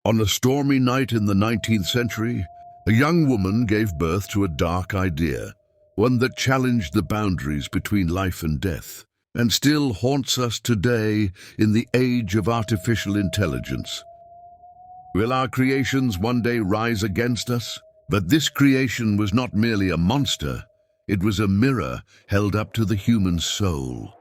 On a stormy night in the 19th century, a young woman gave birth to a dark idea, one that challenged the boundaries between life and death, and still haunts us today in the age of artificial intelligence. Will our creations one day rise against us? But this creation was not merely a monster, it was a mirror held up to the human soul.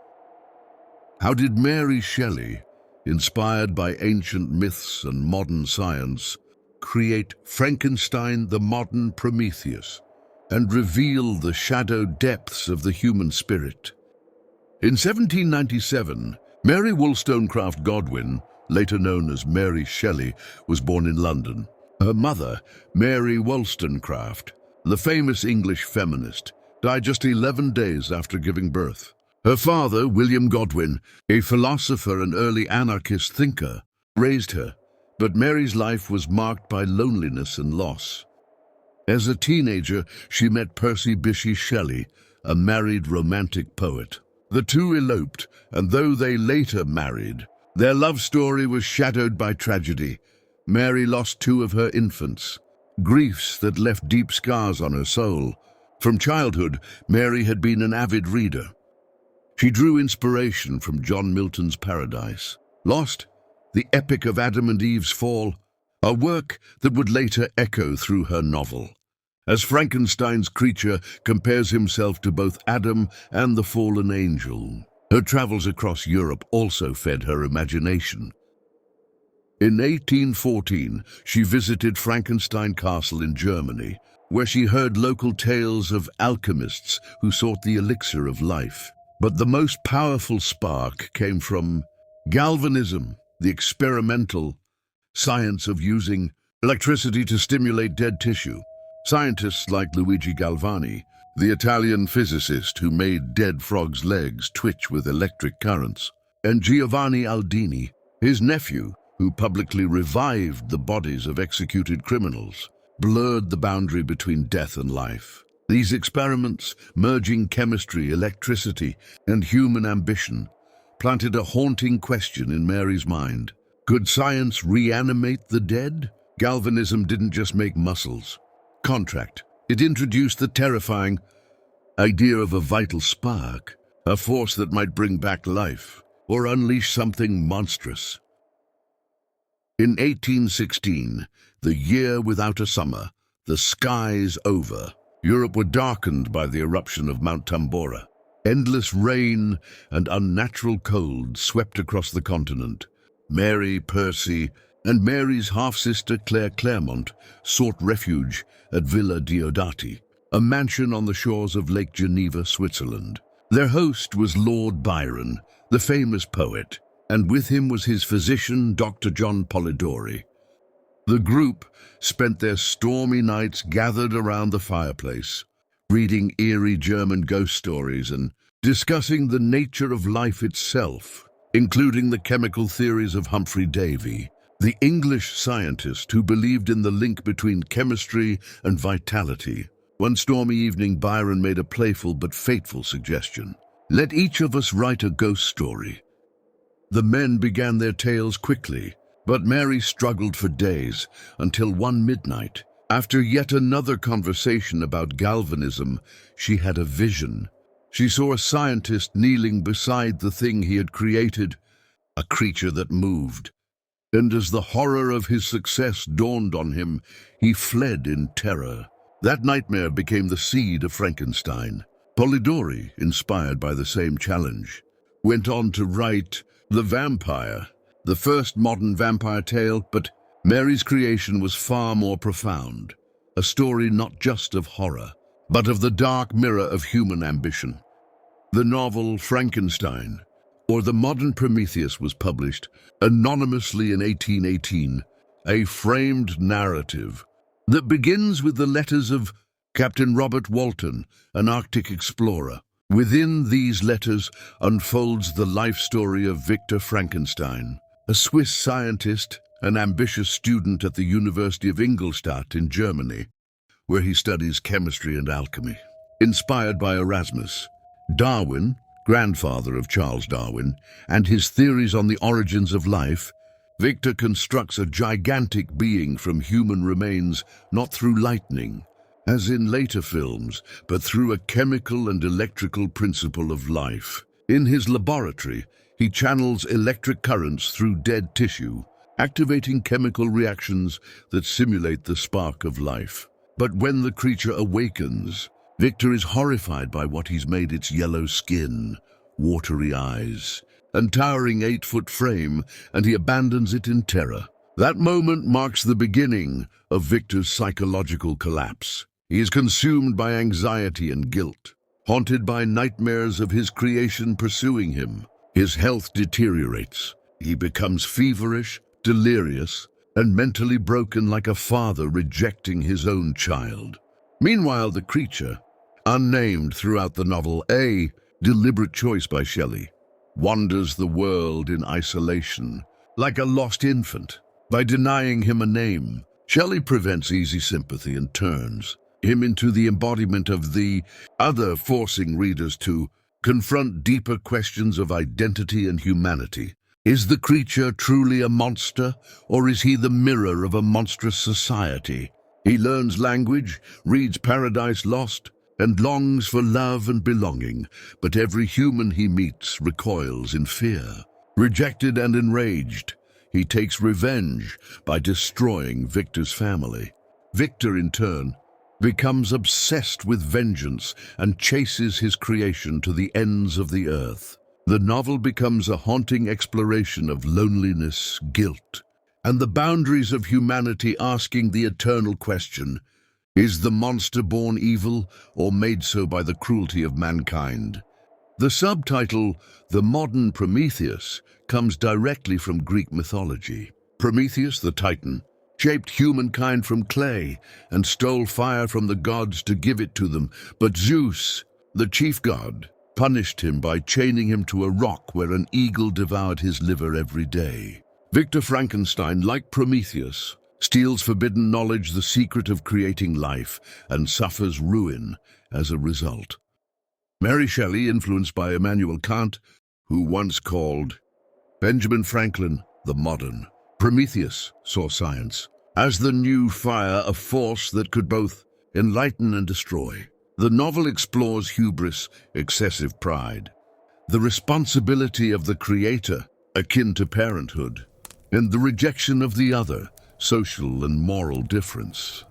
How did Mary Shelley, inspired by ancient myths and modern science, create Frankenstein, the modern Prometheus, and reveal the shadowed depths of the human spirit? In 1797, Mary Wollstonecraft Godwin, later known as Mary Shelley, was born in London. Her mother, Mary Wollstonecraft, the famous English feminist, died just 11 days after giving birth. Her father, William Godwin, a philosopher and early anarchist thinker, raised her, but Mary's life was marked by loneliness and loss. As a teenager, she met Percy Bysshe Shelley, a married romantic poet. The two eloped, and though they later married, their love story was shadowed by tragedy. Mary lost 2 of her infants, griefs that left deep scars on her soul. From childhood, Mary had been an avid reader. She drew inspiration from John Milton's Paradise Lost, the epic of Adam and Eve's fall, a work that would later echo through her novel. As Frankenstein's creature compares himself to both Adam and the fallen angel, her travels across Europe also fed her imagination. In 1814, she visited Frankenstein Castle in Germany, where she heard local tales of alchemists who sought the elixir of life. But the most powerful spark came from galvanism, the experimental science of using electricity to stimulate dead tissue. Scientists like Luigi Galvani, the Italian physicist who made dead frogs' legs twitch with electric currents, and Giovanni Aldini, his nephew, who publicly revived the bodies of executed criminals, blurred the boundary between death and life. These experiments, merging chemistry, electricity, and human ambition, planted a haunting question in Mary's mind. Could science reanimate the dead? Galvanism didn't just make muscles. Contract. It introduced the terrifying idea of a vital spark, a force that might bring back life, or unleash something monstrous. In 1816, the year without a summer, the skies over, Europe were darkened by the eruption of Mount Tambora. Endless rain and unnatural cold swept across the continent. Mary, Percy, and Mary's half-sister Claire Clairmont sought refuge at Villa Diodati, a mansion on the shores of Lake Geneva, Switzerland. Their host was Lord Byron, the famous poet, and with him was his physician, Dr. John Polidori. The group spent their stormy nights gathered around the fireplace, reading eerie German ghost stories and discussing the nature of life itself, including the chemical theories of Humphrey Davy, the English scientist who believed in the link between chemistry and vitality. One stormy evening, Byron made a playful but fateful suggestion. Let each of us write a ghost story. The men began their tales quickly, but Mary struggled for days, until one midnight, after yet another conversation about galvanism, she had a vision. She saw a scientist kneeling beside the thing he had created, a creature that moved. And as the horror of his success dawned on him, he fled in terror. That nightmare became the seed of Frankenstein. Polidori, inspired by the same challenge, went on to write The Vampire, the first modern vampire tale, but Mary's creation was far more profound, a story not just of horror, but of the dark mirror of human ambition. The novel Frankenstein, or The Modern Prometheus, was published anonymously in 1818, a framed narrative that begins with the letters of Captain Robert Walton, an Arctic explorer. Within these letters unfolds the life story of Victor Frankenstein, a Swiss scientist, an ambitious student at the University of Ingolstadt in Germany, where he studies chemistry and alchemy. Inspired by Erasmus, Darwin, grandfather of Charles Darwin, and his theories on the origins of life, Victor constructs a gigantic being from human remains, not through lightning, as in later films, but through a chemical and electrical principle of life. In his laboratory, he channels electric currents through dead tissue, activating chemical reactions that simulate the spark of life. But when the creature awakens, Victor is horrified by what he's made: its yellow skin, watery eyes, and towering 8-foot frame, and he abandons it in terror. That moment marks the beginning of Victor's psychological collapse. He is consumed by anxiety and guilt, haunted by nightmares of his creation pursuing him. His health deteriorates. He becomes feverish, delirious, and mentally broken, like a father rejecting his own child. Meanwhile, the creature, unnamed throughout the novel, a deliberate choice by Shelley, wanders the world in isolation, like a lost infant. By denying him a name, Shelley prevents easy sympathy and turns him into the embodiment of the other, forcing readers to confront deeper questions of identity and humanity. Is the creature truly a monster, or is he the mirror of a monstrous society? He learns language, reads Paradise Lost, and longs for love and belonging, but every human he meets recoils in fear. Rejected and enraged, he takes revenge by destroying Victor's family. Victor, in turn, becomes obsessed with vengeance and chases his creation to the ends of the earth. The novel becomes a haunting exploration of loneliness, guilt, and the boundaries of humanity, asking the eternal question: is the monster born evil or made so by the cruelty of mankind? The subtitle, The Modern Prometheus, comes directly from Greek mythology. Prometheus, the Titan, shaped humankind from clay and stole fire from the gods to give it to them. But Zeus, the chief god, punished him by chaining him to a rock where an eagle devoured his liver every day. Victor Frankenstein, like Prometheus, steals forbidden knowledge, the secret of creating life, and suffers ruin as a result. Mary Shelley, influenced by Immanuel Kant, who once called Benjamin Franklin the modern Prometheus, saw science as the new fire, a force that could both enlighten and destroy. The novel explores hubris, excessive pride, the responsibility of the creator, akin to parenthood, and the rejection of the other, social and moral difference.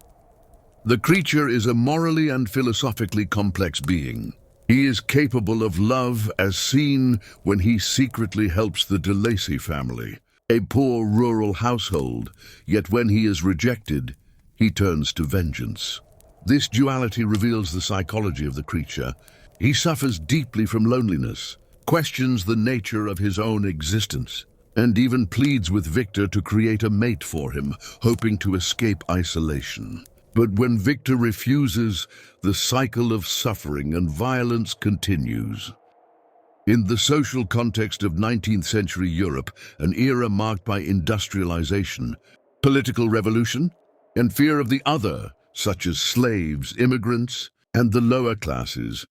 The creature is a morally and philosophically complex being. He is capable of love, as seen when he secretly helps the de Lacy family, a poor rural household, yet when he is rejected, he turns to vengeance. This duality reveals the psychology of the creature. He suffers deeply from loneliness, questions the nature of his own existence, and even pleads with Victor to create a mate for him, hoping to escape isolation. But when Victor refuses, the cycle of suffering and violence continues. In the social context of 19th century Europe, an era marked by industrialization, political revolution, and fear of the other, such as slaves, immigrants, and the lower classes,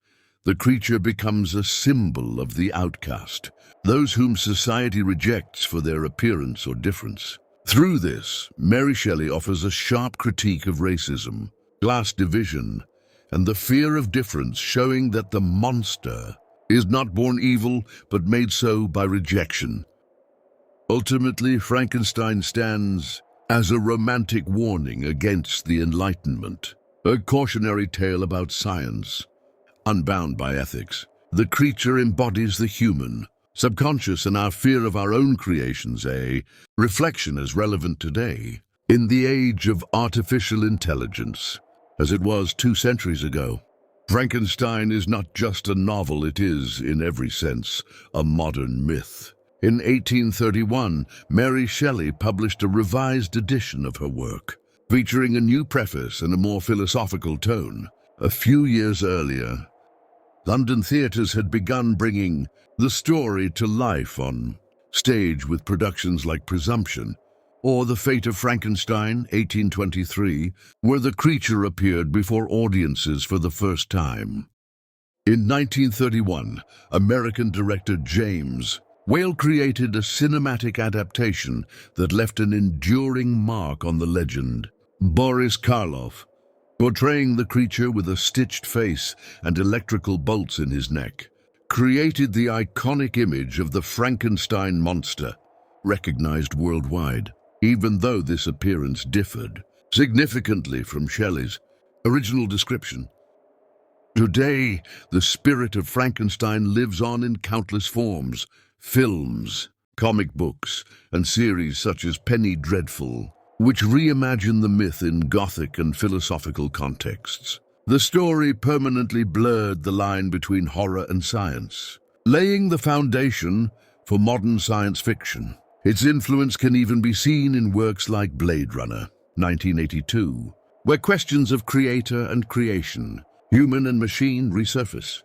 the creature becomes a symbol of the outcast, those whom society rejects for their appearance or difference. Through this, Mary Shelley offers a sharp critique of racism, class division, and the fear of difference, showing that the monster is not born evil, but made so by rejection. Ultimately, Frankenstein stands as a romantic warning against the Enlightenment, a cautionary tale about science, unbound by ethics. The creature embodies the human, subconscious, and our fear of our own creations, a reflection as relevant today, in the age of artificial intelligence, as it was 2 centuries ago. Frankenstein is not just a novel, it is, in every sense, a modern myth. In 1831, Mary Shelley published a revised edition of her work, featuring a new preface and a more philosophical tone. A few years earlier, London theatres had begun bringing the story to life on stage with productions like Presumption or The Fate of Frankenstein, 1823, where the creature appeared before audiences for the first time. In 1931, American director James Whale created a cinematic adaptation that left an enduring mark on the legend. Boris Karloff, portraying the creature with a stitched face and electrical bolts in his neck, created the iconic image of the Frankenstein monster, recognized worldwide, even though this appearance differed significantly from Shelley's original description. Today, the spirit of Frankenstein lives on in countless forms: films, comic books, and series such as Penny Dreadful, which reimagine the myth in Gothic and philosophical contexts. The story permanently blurred the line between horror and science, laying the foundation for modern science fiction. Its influence can even be seen in works like Blade Runner, 1982, where questions of creator and creation, human and machine, resurface.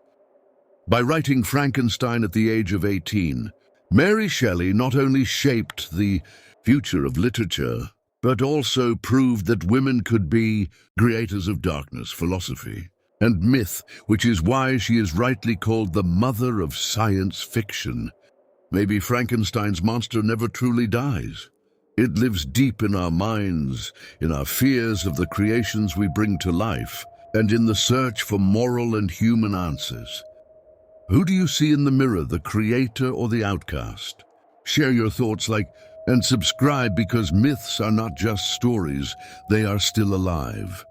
By writing Frankenstein at the age of 18, Mary Shelley not only shaped the future of literature, but also proved that women could be creators of darkness, philosophy, and myth, which is why she is rightly called the mother of science fiction. Maybe Frankenstein's monster never truly dies. It lives deep in our minds, in our fears of the creations we bring to life, and in the search for moral and human answers. Who do you see in the mirror, the creator or the outcast? Share your thoughts, and subscribe, because myths are not just stories, they are still alive.